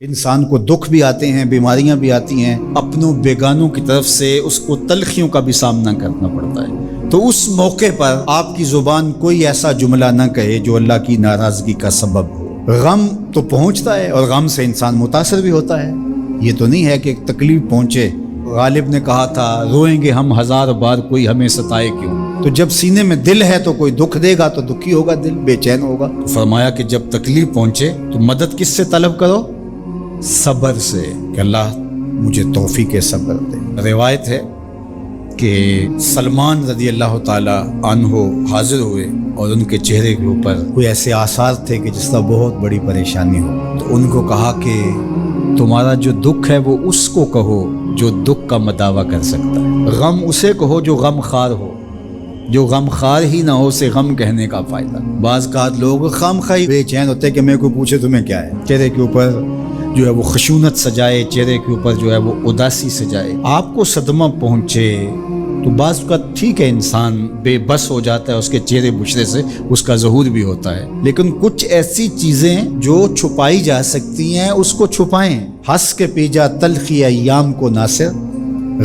انسان کو دکھ بھی آتے ہیں، بیماریاں بھی آتی ہیں، اپنوں بیگانوں کی طرف سے اس کو تلخیوں کا بھی سامنا کرنا پڑتا ہے۔ تو اس موقع پر آپ کی زبان کوئی ایسا جملہ نہ کہے جو اللہ کی ناراضگی کا سبب ہو۔ غم تو پہنچتا ہے اور غم سے انسان متاثر بھی ہوتا ہے۔ یہ تو نہیں ہے کہ ایک تکلیف پہنچے۔ غالب نے کہا تھا روئیں گے ہم ہزار بار کوئی ہمیں ستائے کیوں۔ تو جب سینے میں دل ہے تو کوئی دکھ دے گا تو دکھی ہوگا، دل بے چین ہوگا۔ تو فرمایا کہ جب تکلیف پہنچے تو مدد کس سے طلب کرو؟ صبر سے، کہ اللہ مجھے توفیق صبر دے۔ روایت ہے کہ سلمان رضی اللہ تعالی عنہ حاضر ہوئے اور ان کے چہرے کے اوپر کوئی ایسے آثار تھے کہ جس طرح بہت بڑی پریشانی ہو۔ تو ان کو کہا کہ تمہارا جو دکھ ہے وہ اس کو کہو جو دکھ کا مداوع کر سکتا ہے، غم اسے کہو جو غم خار ہو، جو غم خار ہی نہ ہو اسے غم کہنے کا فائدہ۔ بعض اوقات لوگ خام خواہ بے چین ہوتے کہ میں کوئی پوچھے تمہیں کیا ہے، چہرے کے اوپر جو ہے وہ خشونت سجائے، چہرے کے اوپر جو ہے وہ اداسی سجائے۔ آپ کو صدمہ پہنچے تو بعض اوقات ٹھیک ہے، انسان بے بس ہو جاتا ہے، اس کے چہرے بشرے سے اس کا ظہور بھی ہوتا ہے، لیکن کچھ ایسی چیزیں جو چھپائی جا سکتی ہیں اس کو چھپائیں۔ ہنس کے پی جا تلخی ایام کو ناصر،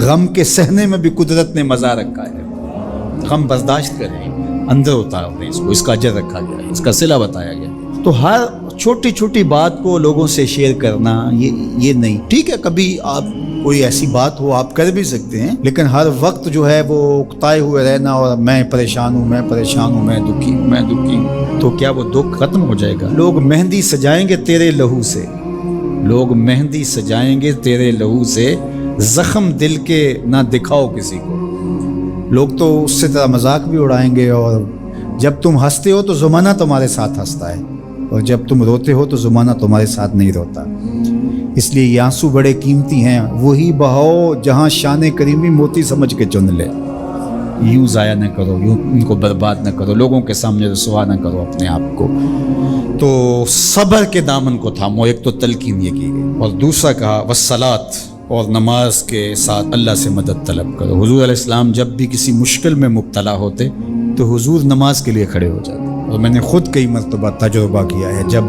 غم کے سہنے میں بھی قدرت نے مزہ رکھا ہے۔ غم برداشت کریں، اندر اتارو اس کا اجر رکھا گیا ہے، اس کا صلہ بتایا گیا۔ تو ہر چھوٹی چھوٹی بات کو لوگوں سے شیئر کرنا یہ نہیں ٹھیک ہے۔ کبھی آپ کوئی ایسی بات ہو آپ کر بھی سکتے ہیں، لیکن ہر وقت جو ہے وہ اکتائے ہوئے رہنا اور میں پریشان ہوں، میں پریشان ہوں، میں دکھی ہوں، میں دکھی ہوں، تو کیا وہ دکھ ختم ہو جائے گا؟ لوگ مہندی سجائیں گے تیرے لہو سے، لوگ مہندی سجائیں گے تیرے لہو سے، زخم دل کے نہ دکھاؤ کسی کو۔ لوگ تو اس سے طرح مذاق بھی اڑائیں گے، اور جب تم ہنستے ہو تو زمانہ تمہارے ساتھ ہنستا ہے، اور جب تم روتے ہو تو زمانہ تمہارے ساتھ نہیں روتا۔ اس لیے یہ آنسو بڑے قیمتی ہیں، وہی بہاؤ جہاں شان کریمی موتی سمجھ کے چن لے۔ یوں ضائع نہ کرو، یوں ان کو برباد نہ کرو، لوگوں کے سامنے رسوا نہ کرو اپنے آپ کو۔ تو صبر کے دامن کو تھامو، ایک تو تلقین یہ کی گئی، اور دوسرا کہا والصلاۃ، اور نماز کے ساتھ اللہ سے مدد طلب کرو۔ حضور علیہ السلام جب بھی کسی مشکل میں مبتلا ہوتے تو حضور نماز کے لیے کھڑے ہو جاتے، اور میں نے خود کئی مرتبہ تجربہ کیا ہے، جب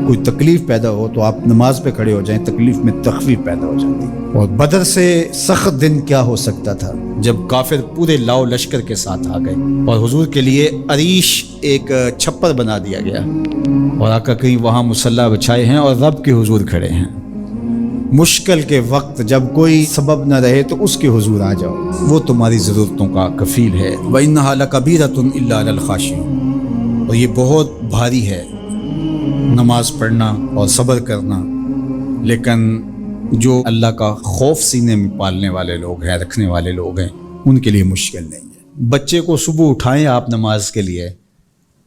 کوئی تکلیف پیدا ہو تو آپ نماز پہ کھڑے ہو جائیں، تکلیف میں تخفیف پیدا ہو جاتی۔ اور بدر سے سخت دن کیا ہو سکتا تھا جب کافر پورے لاؤ لشکر کے ساتھ آ گئے، اور حضور کے لیے عریش ایک چھپر بنا دیا گیا، اور آقا کہیں وہاں مصلی بچھائے ہیں اور رب کے حضور کھڑے ہیں۔ مشکل کے وقت جب کوئی سبب نہ رہے تو اس کے حضور آ جاؤ، وہ تمہاری ضرورتوں کا کفیل ہے۔ وَإِنَّهَا لَكَبِيرَةٌ إِلَّا عَلَى الْخَاشِعِينَ، اور یہ بہت بھاری ہے نماز پڑھنا اور صبر کرنا، لیکن جو اللہ کا خوف سینے میں پالنے والے لوگ ہیں، رکھنے والے لوگ ہیں، ان کے لیے مشکل نہیں ہے۔ بچے کو صبح اٹھائیں آپ نماز کے لیے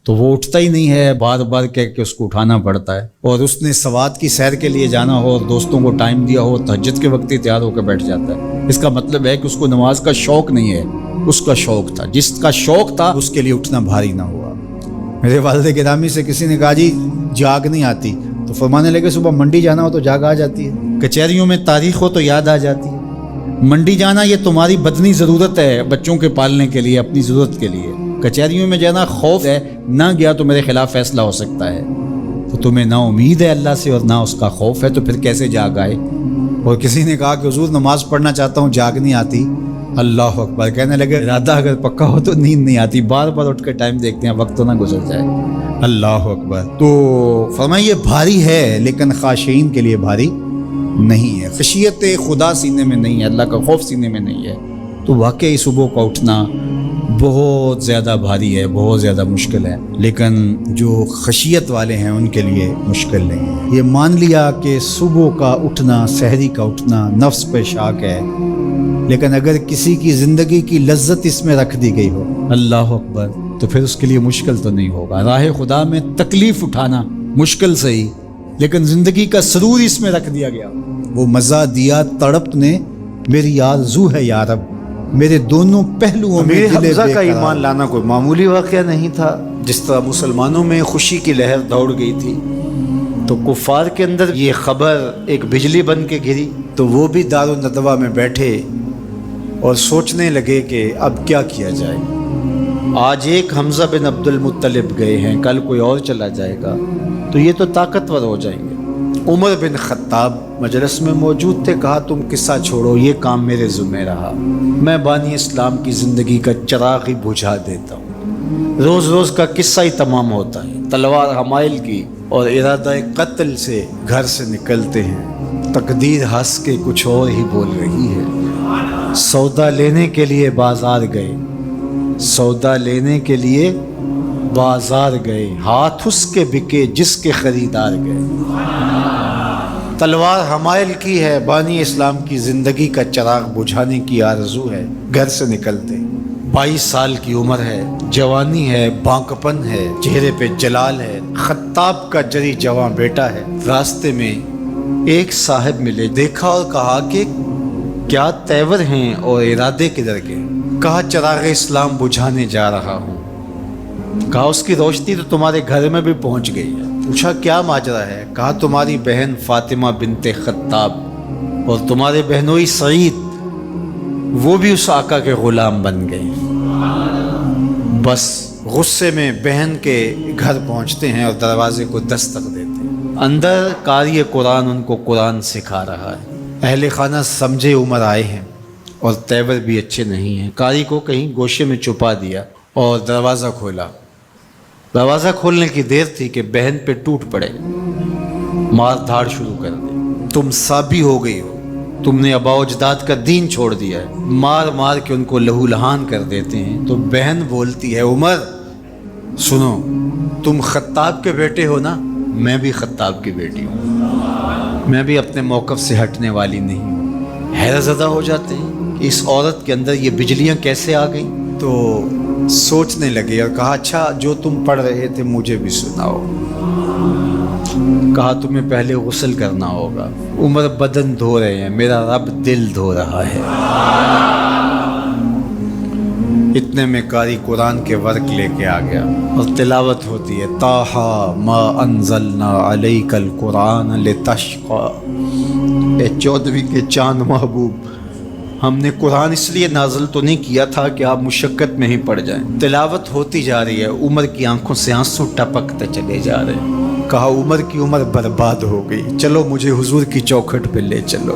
تو وہ اٹھتا ہی نہیں ہے، بار بار کہہ کے اس کو اٹھانا پڑتا ہے، اور اس نے سوات کی سیر کے لیے جانا ہو اور دوستوں کو ٹائم دیا ہو، تہجد کے وقت ہی تیار ہو کے بیٹھ جاتا ہے۔ اس کا مطلب ہے کہ اس کو نماز کا شوق نہیں ہے، اس کا شوق تھا، جس کا شوق تھا اس کے لیے اٹھنا بھاری نہ ہوا۔ میرے والد گرامی سے کسی نے کہا جی جاگ نہیں آتی، تو فرمانے لگے صبح منڈی جانا ہو تو جاگ آ جاتی ہے، کچہریوں میں تاریخ ہو تو یاد آ جاتی ہے۔ منڈی جانا یہ تمہاری بدنی ضرورت ہے، بچوں کے پالنے کے لیے، اپنی ضرورت کے لیے۔ کچہریوں میں جانا خوف ہے، نہ گیا تو میرے خلاف فیصلہ ہو سکتا ہے، تو تمہیں نہ امید ہے اللہ سے اور نہ اس کا خوف ہے، تو پھر کیسے جاگ آئے؟ اور کسی نے کہا کہ حضور نماز پڑھنا چاہتا ہوں، جاگ نہیں آتی۔ اللہ اکبر، کہنے لگے ارادہ اگر پکا ہو تو نیند نہیں آتی، بار بار اٹھ کے ٹائم دیکھتے ہیں وقت تو نہ گزر جائے۔ اللہ اکبر۔ تو فرمایا یہ بھاری ہے لیکن خاشعین کے لیے بھاری نہیں ہے، خشیت خدا سینے میں نہیں ہے، اللہ کا خوف سینے میں نہیں ہے، تو واقعی صبح کا اٹھنا بہت زیادہ بھاری ہے، بہت زیادہ مشکل ہے، لیکن جو خشیت والے ہیں ان کے لیے مشکل نہیں ہے۔ یہ مان لیا کہ صبح کا اٹھنا، سحری کا اٹھنا نفس پہ شاک ہے، لیکن اگر کسی کی زندگی کی لذت اس میں رکھ دی گئی ہو، اللہ اکبر، تو پھر اس کے لیے مشکل تو نہیں ہوگا۔ راہ خدا میں تکلیف اٹھانا مشکل صحیح، لیکن زندگی کا سرور اس میں رکھ دیا گیا۔ وہ مزہ دیا تڑپ نے میری آرزو ہے یا رب، میرے دونوں پہلوؤں میں حمزہ کا ایمان لانا کوئی معمولی واقعہ نہیں تھا۔ جس طرح مسلمانوں میں خوشی کی لہر دوڑ گئی تھی تو کفار کے اندر یہ خبر ایک بجلی بن کے گری، تو وہ بھی دارالندوہ میں بیٹھے اور سوچنے لگے کہ اب کیا کیا جائے۔ آج ایک حمزہ بن عبد المطلب گئے ہیں، کل کوئی اور چلا جائے گا تو یہ تو طاقتور ہو جائیں گے، عمر بن خطاب مجلس میں موجود تھے، کہا تم قصہ چھوڑو، یہ کام میرے ذمہ رہا، میں بانی اسلام کی زندگی کا چراغ ہی بجھا دیتا ہوں۔ روز روز کا قصہ ہی تمام ہوتا ہے، تلوار حمائل کی اور ارادہ قتل سے گھر سے نکلتے ہیں، تقدیر ہنس کے کچھ اور ہی بول رہی ہے۔ سودا لینے کے لیے بازار گئے، سودا لینے کے لیے بازار گئے، ہاتھ اس کے بکے جس کے خریدار گئے۔ تلوار حمائل کی ہے، بانی اسلام کی زندگی کا چراغ بجھانے کی آرزو ہے، گھر سے نکلتے 22 سال کی عمر ہے، جوانی ہے، بانکپن ہے، چہرے پہ جلال ہے، خطاب کا جری جواں بیٹا ہے۔ راستے میں ایک صاحب ملے، دیکھا اور کہا کہ کیا تیور ہیں اور ارادے کدھر گئے؟ کہا چراغ اسلام بجھانے جا رہا ہوں۔ کہا اس کی روشنی تو تمہارے گھر میں بھی پہنچ گئی ہے۔ پوچھا کیا ماجرا ہے؟ کہا تمہاری بہن فاطمہ بنت خطاب اور تمہارے بہنوئی سعید وہ بھی اس آقا کے غلام بن گئے۔ بس غصے میں بہن کے گھر پہنچتے ہیں اور دروازے کو دستک دیتے ہیں۔ اندر قاری قرآن ان کو قرآن سکھا رہا ہے۔ اہل خانہ سمجھے عمر آئے ہیں اور تیور بھی اچھے نہیں ہیں، قاری کو کہیں گوشے میں چھپا دیا اور دروازہ کھولا۔ دروازہ کھولنے کی دیر تھی کہ بہن پہ ٹوٹ پڑے، مار دھاڑ شروع کر دی۔ تم سابی ہو گئی ہو، تم نے آباء و اجداد کا دین چھوڑ دیا ہے، مار مار کے ان کو لہو لہان کر دیتے ہیں۔ تو بہن بولتی ہے عمر سنو، تم خطاب کے بیٹے ہو نا، میں بھی خطاب کی بیٹی ہوں، میں بھی اپنے موقف سے ہٹنے والی نہیں ہوں۔ حیرت زدہ ہو جاتے ہیں کہ اس عورت کے اندر یہ بجلیاں کیسے آ گئیں، تو سوچنے لگے اور کہا اچھا جو تم پڑھ رہے تھے مجھے بھی سناؤ۔ کہا تمہیں پہلے غسل کرنا ہوگا، عمر بدن دھو رہے ہیں، میرا رب دل دھو رہا ہے۔ اتنے میں قاری قرآن کے ورق لے کے آ گیا اور تلاوت ہوتی ہے طٰہٰ ما انزلنا علیک القرآن لتشقیٰ، اے 14ویں کے چاند محبوب، ہم نے قرآن اس لیے نازل تو نہیں کیا تھا کہ آپ مشقت میں ہی پڑ جائیں۔ تلاوت ہوتی جا رہی ہے، عمر کی آنکھوں سے آنسو ٹپکتے چلے جا رہے ہیں۔ کہا عمر کی عمر برباد ہو گئی، چلو مجھے حضور کی چوکھٹ پہ لے چلو۔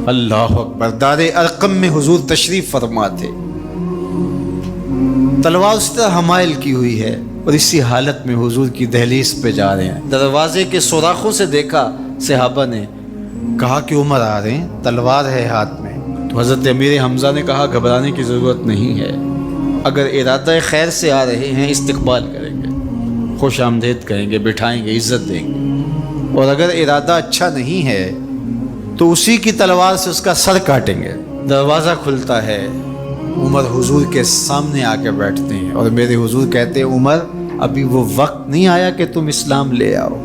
اللہ اکبر۔ دار ارقم میں حضور تشریف فرما تھے، تلوار اس طرح حمائل کی ہوئی ہے اور اسی حالت میں حضور کی دہلیز پہ جا رہے ہیں۔ دروازے کے سوراخوں سے دیکھا صحابہ نے، کہا کہ عمر آ رہے ہیں، تلوار ہے ہاتھ میں۔ تو حضرت امیر حمزہ نے کہا گھبرانے کی ضرورت نہیں ہے، اگر ارادہ خیر سے آ رہے ہیں استقبال کریں گے، خوش آمدید کریں گے، بٹھائیں گے، عزت دیں گے، اور اگر ارادہ اچھا نہیں ہے تو اسی کی تلوار سے اس کا سر کاٹیں گے۔ دروازہ کھلتا ہے، عمر حضور کے سامنے آ کے بیٹھتے ہیں اور میرے حضور کہتے ہیں عمر ابھی وہ وقت نہیں آیا کہ تم اسلام لے آؤ،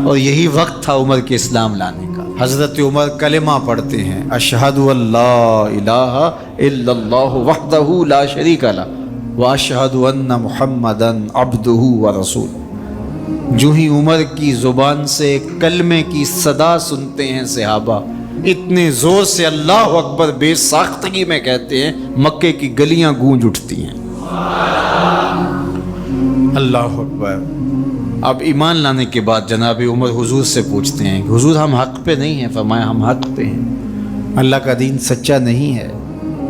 اور یہی وقت تھا عمر کے اسلام لانے کا۔ حضرت عمر کلمہ پڑھتے ہیں اشہد ان لا الہ الا اللہ وحدہ لا شریک لہ واشہد ان محمدا عبدہ ورسولہ۔ جو ہی عمر کی زبان سے کلمے کی صدا سنتے ہیں صحابہ، اتنے زور سے اللہ اکبر بے ساختگی میں کہتے ہیں مکے کی گلیاں گونج اٹھتی ہیں۔ اللہ اکبر۔ اب ایمان لانے کے بعد جناب عمر حضور سے پوچھتے ہیں کہ حضور ہم حق پہ نہیں ہیں؟ فرمایا ہم حق پہ ہیں، اللہ کا دین سچا نہیں ہے؟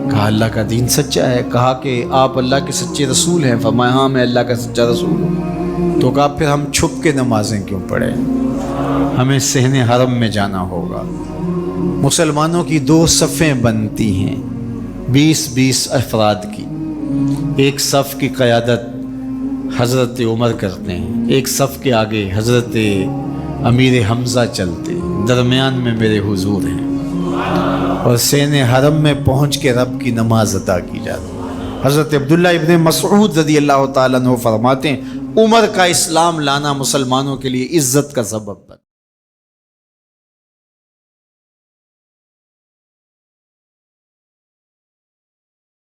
کہا اللہ کا دین سچا ہے۔ کہا کہ آپ اللہ کے سچے رسول ہیں؟ فرمایا ہاں میں اللہ کا سچا رسول ہوں۔ تو کہا پھر ہم چھپ کے نمازیں کیوں پڑھیں، ہمیں صحن حرم میں جانا ہوگا۔ مسلمانوں کی 2 صفیں بنتی ہیں، 20-20 افراد کی، ایک صف کی قیادت حضرت عمر کرتے ہیں، ایک صف کے آگے حضرت امیر حمزہ چلتے ہیں، درمیان میں میرے حضور ہیں، اور صحن حرم میں پہنچ کے رب کی نماز ادا کی جاتی ہے۔ حضرت عبداللہ ابن مسعود رضی اللہ تعالیٰ عنہ فرماتے ہیں عمر کا اسلام لانا مسلمانوں کے لیے عزت کا سبب بنا۔